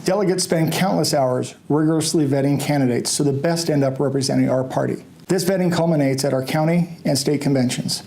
Delegates spend countless hours rigorously vetting candidates so the best end up representing our party. This vetting culminates at our county and state conventions.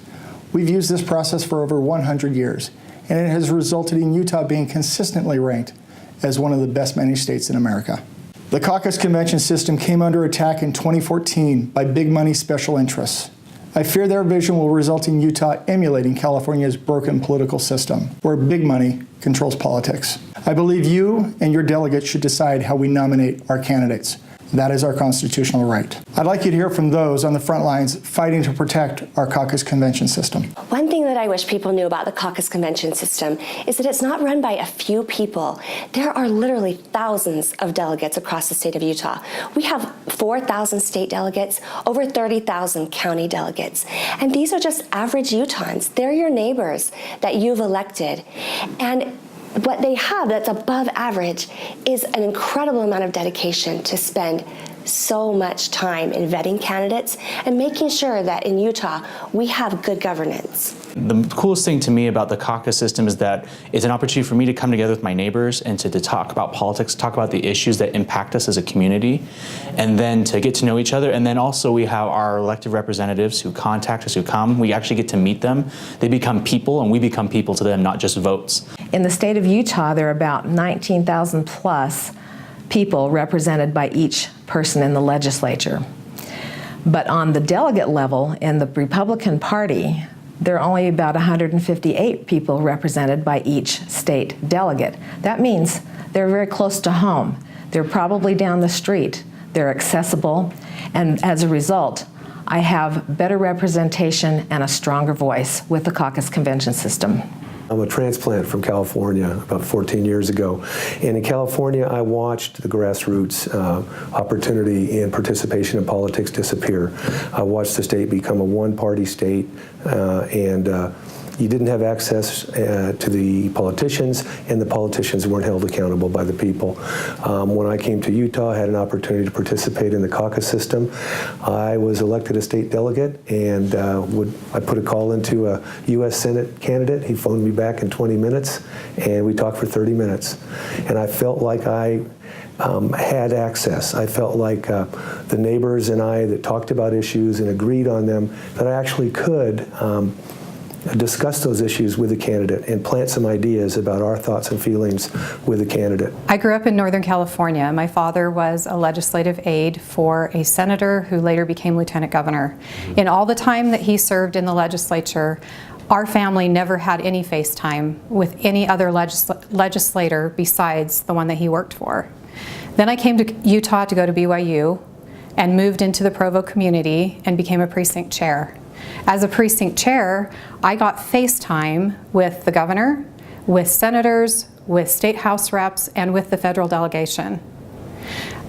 We've used this process for over 100 years, and it has resulted in Utah being consistently ranked as one of the best managed states in America. The caucus convention system came under attack in 2014 by big money special interests. I fear their vision will result in Utah emulating California's broken political system, where big money controls politics. I believe you and your delegates should decide how we nominate our candidates. That is our constitutional right. I'd like you to hear from those on the front lines fighting to protect our caucus convention system. One thing that I wish people knew about the caucus convention system is that it's not run by a few people. There are literally thousands of delegates across the state of Utah. We have 4,000 state delegates, over 30,000 county delegates. And these are just average Utahns. They're your neighbors that you've elected. And what they have that's above average is an incredible amount of dedication to spend so much time in vetting candidates and making sure that in Utah we have good governance. The coolest thing to me about the caucus system is that it's an opportunity for me to come together with my neighbors and to talk about politics, talk about the issues that impact us as a community, and then to get to know each other. And then also we have our elected representatives who contact us, who come. We actually get to meet them. They become people, and we become people to them, not just votes. In the state of Utah, there are about 19,000 plus people represented by each person in the legislature. But on the delegate level, in the Republican Party, there are only about 158 people represented by each state delegate. That means they're very close to home. They're probably down the street. They're accessible, and as a result, I have better representation and a stronger voice with the caucus convention system. I'm a transplant from California about 14 years ago. And in California, I watched the grassroots opportunity and participation in politics disappear. I watched the state become a one-party state, and you didn't have access to the politicians, and the politicians weren't held accountable by the people. When I came to Utah, I had an opportunity to participate in the caucus system. I was elected a state delegate, and I put a call into a U.S. Senate candidate. He phoned me back in 20 minutes, and we talked for 30 minutes. And I felt like I had access. I felt like the neighbors and I that talked about issues and agreed on them, that I actually could discuss those issues with the candidate and plant some ideas about our thoughts and feelings with the candidate. I grew up in Northern California. My father was a legislative aide for a senator who later became lieutenant governor. In all the time that he served in the legislature, our family never had any face time with any other legislator besides the one that he worked for. Then I came to Utah to go to BYU and moved into the Provo community and became a precinct chair. As a precinct chair, I got face time with the governor, with senators, with state house reps, and with the federal delegation.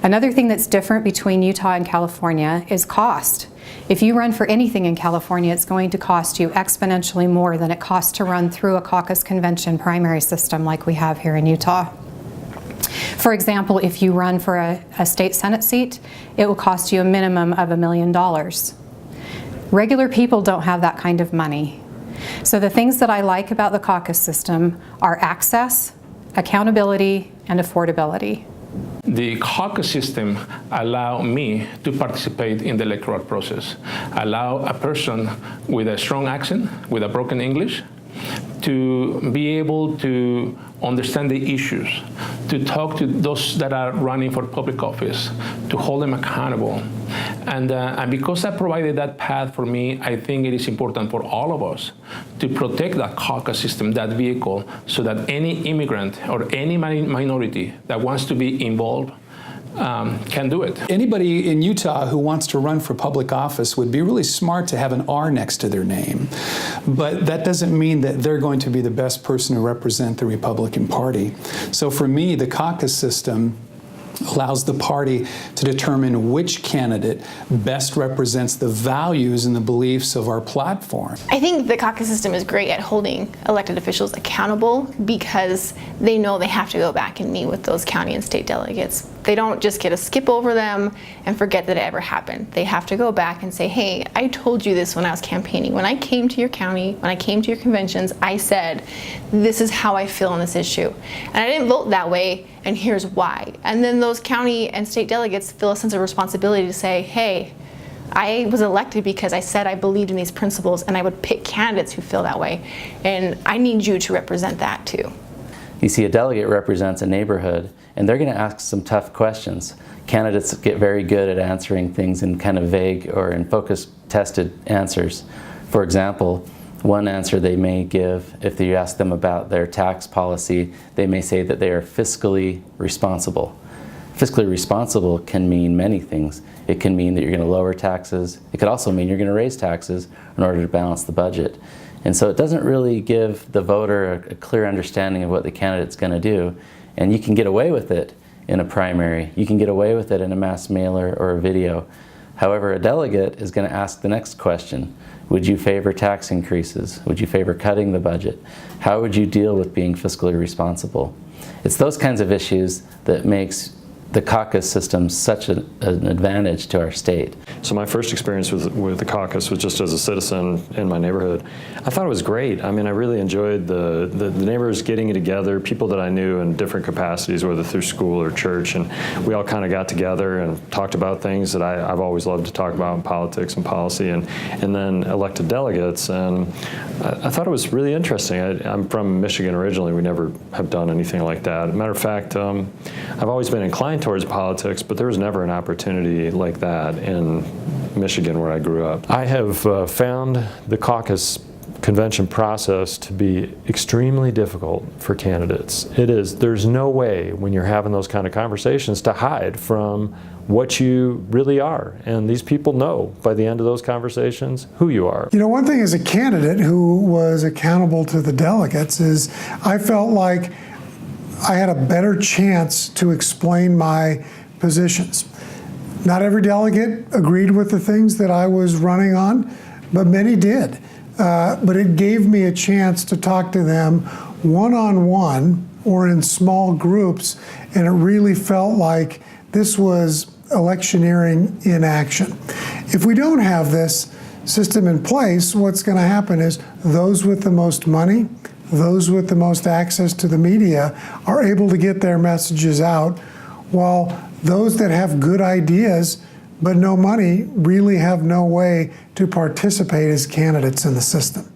Another thing that's different between Utah and California is cost. If you run for anything in California, it's going to cost you exponentially more than it costs to run through a caucus convention primary system like we have here in Utah. For example, if you run for a state Senate seat, it will cost you a minimum of $1 million. Regular people don't have that kind of money. So the things that I like about the caucus system are access, accountability, and affordability. The caucus system allows me to participate in the electoral process, allow a person with a strong accent, with a broken English, to be able to understand the issues, to talk to those that are running for public office, to hold them accountable. And because that provided that path for me, I think it is important for all of us to protect that caucus system, that vehicle, so that any immigrant or any minority that wants to be involved can do it. Anybody in Utah who wants to run for public office would be really smart to have an R next to their name. But that doesn't mean that they're going to be the best person to represent the Republican Party. So for me, the caucus system allows the party to determine which candidate best represents the values and the beliefs of our platform. I think the caucus system is great at holding elected officials accountable because they know they have to go back and meet with those county and state delegates They don't just get to skip over them and forget that it ever happened. They have to go back and say, hey, I told you this when I was campaigning. When I came to your county, when I came to your conventions, I said, this is how I feel on this issue. And I didn't vote that way, and here's why. And then those county and state delegates feel a sense of responsibility to say, hey, I was elected because I said I believed in these principles, and I would pick candidates who feel that way. And I need you to represent that too. You see, a delegate represents a neighborhood, and they're going to ask some tough questions. Candidates get very good at answering things in kind of vague or in focus-tested answers. For example, one answer they may give, if you ask them about their tax policy, they may say that they are fiscally responsible. Fiscally responsible can mean many things. It can mean that you're going to lower taxes. It could also mean you're going to raise taxes in order to balance the budget. And so it doesn't really give the voter a clear understanding of what the candidate's going to do. And you can get away with it in a primary. You can get away with it in a mass mailer or a video. However, a delegate is going to ask the next question. Would you favor tax increases? Would you favor cutting the budget? How would you deal with being fiscally responsible? It's those kinds of issues that makes the caucus system such an advantage to our state. So my first experience with the caucus was just as a citizen in my neighborhood. I thought it was great. I mean, I really enjoyed the neighbors getting together, people that I knew in different capacities, whether through school or church, and we all kind of got together and talked about things that I've always loved to talk about in politics and policy, and then elected delegates. And I thought it was really interesting. I'm from Michigan originally. We never have done anything like that. As a matter of fact, I've always been inclined towards politics, but there was never an opportunity like that in Michigan where I grew up. I have found the caucus convention process to be extremely difficult for candidates. It is. There's no way when you're having those kind of conversations to hide from what you really are. And these people know by the end of those conversations who you are. You know, one thing as a candidate who was accountable to the delegates is I felt like I had a better chance to explain my positions. Not every delegate agreed with the things that I was running on, but many did. But it gave me a chance to talk to them one-on-one or in small groups, and it really felt like this was electioneering in action. If we don't have this system in place, what's going to happen is those with the most money, those with the most access to the media are able to get their messages out, while those that have good ideas but no money really have no way to participate as candidates in the system.